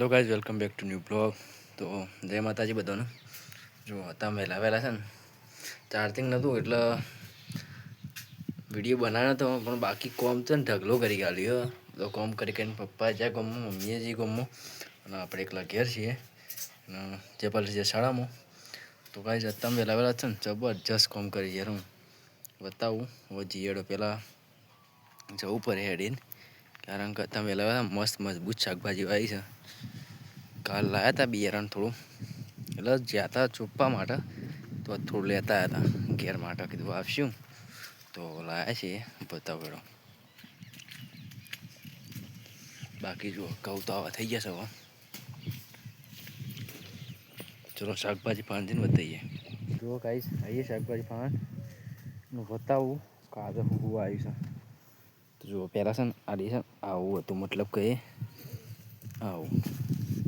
Hello guys, welcome back to new blog. તો જય માતાજી બધાને. જો હતા વહેલા છે ને, ચાર્જિંગ નહોતું એટલે વિડીયો બનાવ્યો હતો, પણ બાકી કોમ છે ને ઢગલો કરી ગાલ્યો. તો કોમ કરીને પપ્પા જ્યાં ગમવું, મમ્મીએ જે ગમવું, અને આપણે એકલા ઘેર છીએ અને જે પાછી જે શાળામાં. તો ગાઈઝ હતા વહેલા છે ને જબરજસ્ત કોમ કરી યાર. હું બતાવું હવે જીએડો પહેલાં જવું પડે હેડીને, કારણ કે તમે વહેલા મસ્ત મજબૂત શાકભાજી વાવી છે. કાલ લાવ્યા હતા બિયારણ થોડું, એટલે જ્યાં હતા ચોપ્પા માટે, તો થોડું લેતા હતા ઘેર માટે. કીધું આવશું તો લાવ્યા છીએ, બતાવો. બાકી જો ઘઉં તો આવા થઈ ગયા છે હવે. ચલો શાકભાજી પાણીને બતાવીએ. જો ગાઈસ આવીએ શાકભાજી પાન બતાવું કાલે હું આવ્યું છે. તો જો પહેલાં છે ને આડી છે ને આવું હતું, મતલબ કે આવું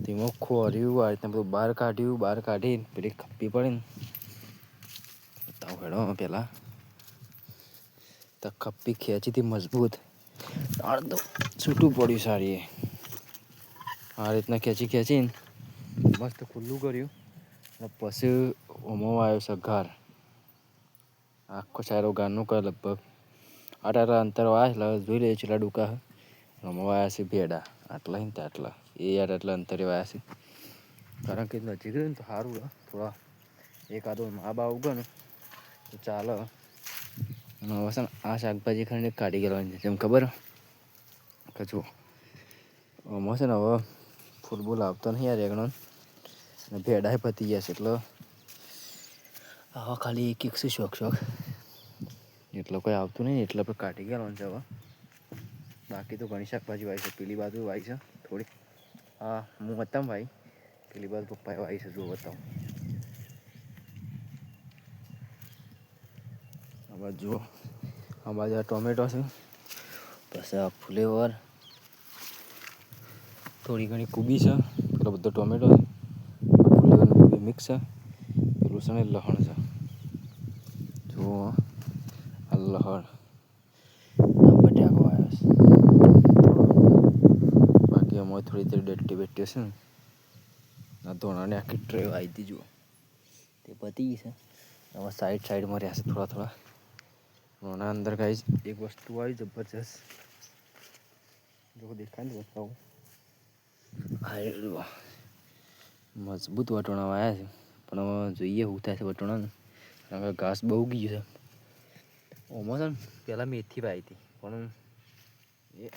તેમાં ખોર્યું આ રીતના બધું બહાર કાઢીને પેલી ખપ્પી પડે ને, બતાવું હેડો. પહેલાં તો ખપ્પી ખેંચીથી મજબૂત તો છૂટું પડ્યું સારી આ રીતના ખેંચીને મસ્ત ખુલ્લું કર્યું. અને પછી ઓમો આવ્યો છે ઘાર, આખો સારો ગારનું કરે લગભગ આટલા અંતર વાય જોઈ લે છેલ્લા ડૂકા વાયા છે ભેડા આટલા ને આટલા એ યાર આટલા અંતરે વાયા છે. કારણ કે નજીક ને તો સારું થોડા એકાદો મા બા ઉગે ને તો ચાલે. અને હવે છે ને આ શાકભાજી ખાંડ કાઢી ગયેવાની છે, જેમ ખબર કે જો આમાં છે ને હવે ફૂટબોલ આવતો નહીં યાર રેગણો ને ભેડા પતી ગયા છે. એટલે આવા ખાલી એક છે શોખ એટલો કોઈ આવતું નહીં, એટલે આપણે કાઢી ગયેલો છે હવે. બાકી તો ઘણી શાકભાજી વાવી છે, પેલી બાજુ વાવી છે થોડી. હા હું હતા ભાઈ, પેલી બાજુ પપ્પાએ વાવી છે, જો બતાવું. આ બાજુ જુઓ, આ બાજુ આ ટોમેટો છે, પછી આ ફ્લેવર, થોડી ઘણી કુબી છે, પેલો બધો ટોમેટો છે, ફ્લેવરનું કુબી મિક્સ છે, પેલું છે ને લસણ છે. જુઓ આ લસણ, આ બટાકો આવ્યો છે, બાકી અમારે થોડી ડટ્ટી બેટ્ટી હશે ને. આ ધોણાની આખી ટ્રે આવી હતી જુઓ, તે પતી ગઈ છે. હવે સાઈડમાં રહ્યા છે થોડા. આના અંદર ગાઈસ એક વસ્તુ આવી જબરજસ્ત, જો દેખાય ને બતાવું. હા મજબૂત વટોણા વાયા છે, પણ હવે જોઈએ શું થાય છે વટોણાને. કારણ કે ઘાસ બહુ ગયું છે. ઓમાં છે ને પહેલાં મેથી વાવી હતી, પણ એ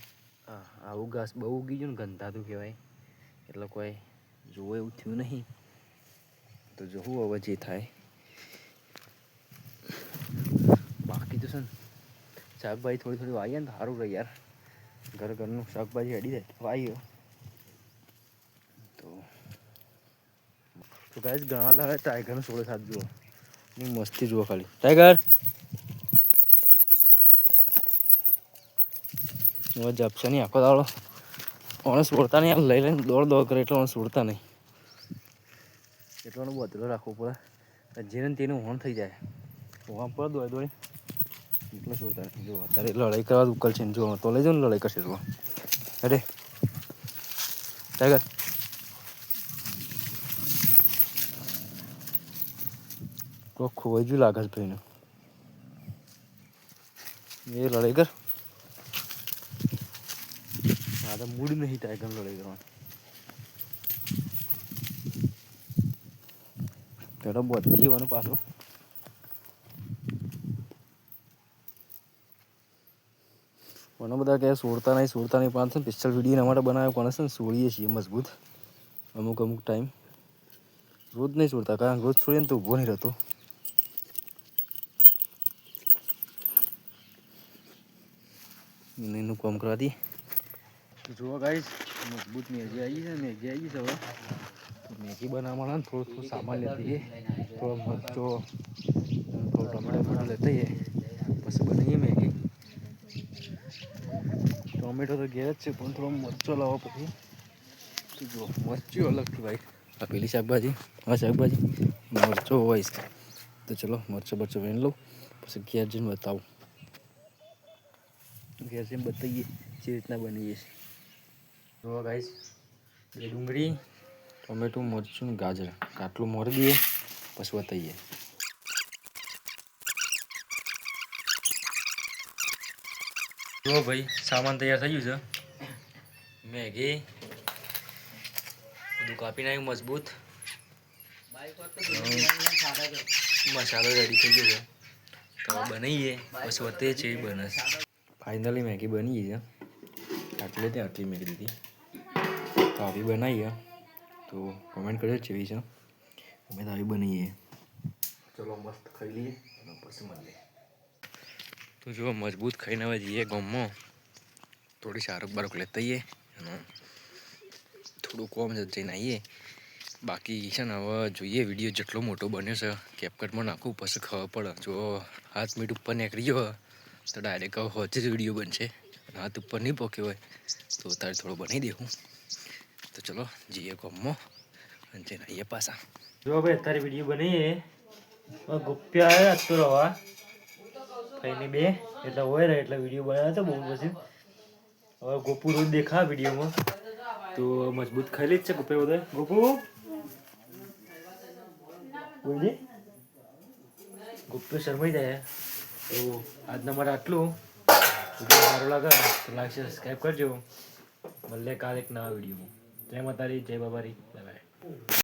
આવું ઘાસ બહુ ઉગી ગયું ને, ગંધાતું કહેવાય, એટલે કોઈ જોવે એવું થયું નહીં. તો જોવું હવે જે થાય. બાકી તો છે ને શાકભાજી થોડી વાવીએ ને તો સારું રહે યાર. ઘરનું શાકભાજી હેડી જાય વાવીએ તો ગાઈસ ઘણા લાવે ટાઈગરનો સોળો સાથ જુઓ ની મસ્તી જુઓ ખાલી. ટાઈગર હવે જપશે નહીં આખો દાડો, ઓને છોડતા નહીં. લઈ લઈને દોડ કરે એટલે ઓને છોડતા નહીં, એટલાનું બદલો રાખવો પડે. જેને તેને ઓન થઈ જાય ઓન પર દોડી એટલે છોડતા નહીં. જો અત્યારે લડાઈ કરવા ઉકલ છે ને, જો તો લઈ જાઓ ને લડાઈ કરશે. જુઓ અરે ટાઈગર તો ખોવાઈ ગયું લાગે છે ભાઈને, એ લડાઈ કર. હા તો મૂડ નહીં ટાઈગર લડાઈ કરવાનું. પેલો બધી હોવાનો પાછો મને બધા કહે છોડતા નહીં પણ છે ને સ્પેશિયલ વિડીયો એના માટે બનાવ્યો. કોને છે ને છોડીએ છીએ મજબૂત અમુક ટાઈમ, રોજ નહીં છોડતા, કારણ રોજ છોડીએ ને તો ઊભો નહીં રહેતો. એનું કામ કરવાથી જુઓ ગાઈસ મજબૂત મેગી આવી છે. હવે મેગી બનાવવાના ને થોડું સામાન લેતી, થોડો મરચો, થોડો ટમેટો લેતી, પછી બનાવીએ મેગી. ટોમેટો તો ઘેર જ છે, પણ થોડો મરચો લાવવો પછી જુઓ મરચું અલગથી ભાઈ. આ પેલી શાકભાજી, આ શાકભાજી મરચો હોય છે. તો ચલો મરચો વેણ લઉં, પછી ઘેર જઈને બતાવું. ઘેર જઈને બતાવીએ જે રીતના બનીએ છીએ. જુઓ ગાઈસ બે ડુંગળી, ટોમેટું, મરચું, ગાજર આટલું મોરી દઈએ પછી વતાઈએ. જો ભાઈ સામાન તૈયાર થઈ ગયું છે. મેગી બધું કાપી નાખ્યું મજબૂત. મસાલો રેડી થઈ ગયો છે. તો બનાવીએ પછી વતે છે બને. ફાઇનલી મેગી બની ગઈ છે. આટલે ત્યાં આટલી મેગી દીધી. તો આવી બનાવીએ તો કમેન્ટ કરજો જેવી છે. અમે તો આવી બનાવીએ. ચલો મસ્ત ખાઈ લઈએ અને પછી મળીએ. તો જો મજબૂત ખાઈને હવે જઈએ ગામમાં. થોડી શાહરૂખ બારૂખ લેતા આવીએ અને થોડું કોમ જઈને આવીએ. બાકી છે ને હવે જોઈએ વિડીયો જેટલો મોટો બન્યો છે કેપકટમાં નાખું પછી ખબર પડે. જો હાથ મીટ ઉપર નીકળી ગયો તો ડાયરેક્ટ હોચ જ વિડીયો બનશે. અને હાથ ઉપર નહીં પહોંચ્યો હોય તો તારે થોડો બનાવી દેવું. તો ચલો જઈએ ગામમાં અને જઈને આવીએ પાછા. જો ભાઈ અત્યારે વિડીયો બનાવીએ. ગુપ્યા આવ્યા તો રવા ખાઈને બે એટલે હોય ને એટલે વિડીયો બનાવ્યો હતો બહુ પછી. હવે ગોપુ રોજ દેખા વિડીયોમાં તો મજબૂત ખાઈ જ છે ગોપે બધા. ગોપુ બોલજે. ગોપુ શરમાઈ જાય. તો આજના માટે આટલું. વિડીયો સારો લાગે તો લાઈક સબસ્ક્રાઈબ કરજો. મળે કાલે એક નવા વિડીયોમાં. જય માતાજી, જય બાબારી, બાય બાય.